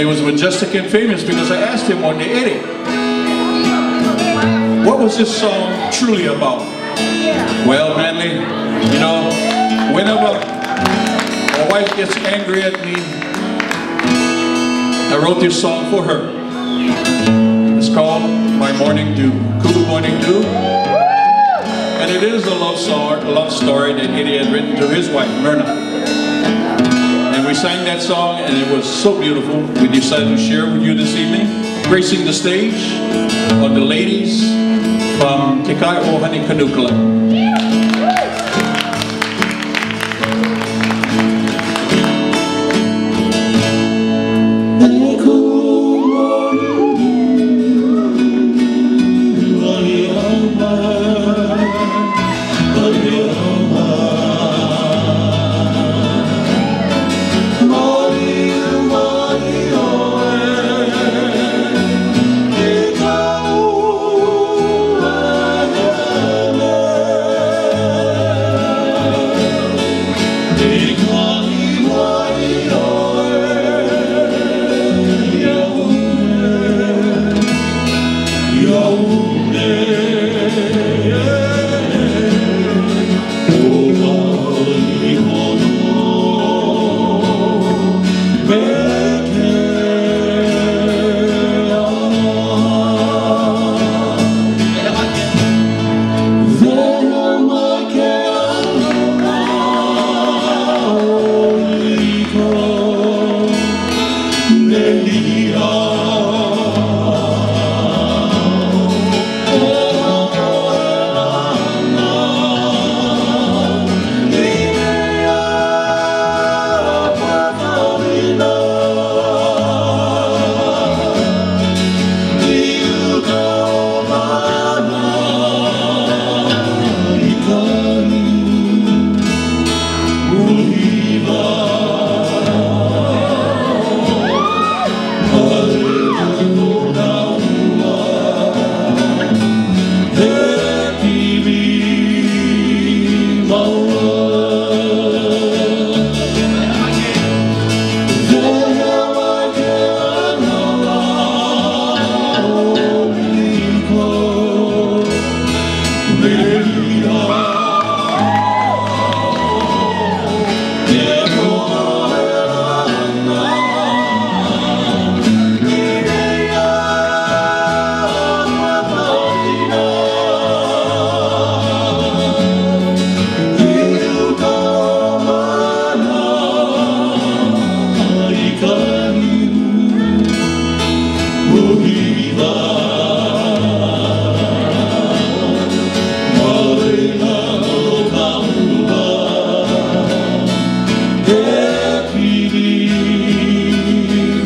And it was majestic and famous because I asked him one day, Eddie, what was this song truly about? Well, Manley, you know, whenever my wife gets angry at me, I wrote this song for her. It's called My Morning Dew, Cool Morning Dew. And it is a love song, a love story that Eddie had written to his wife, Myrna. And we sang that song and it was so beautiful. We decided to share with you this evening. Gracing the stage are the ladies from Tikai Ohani Kanukala.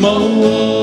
Oh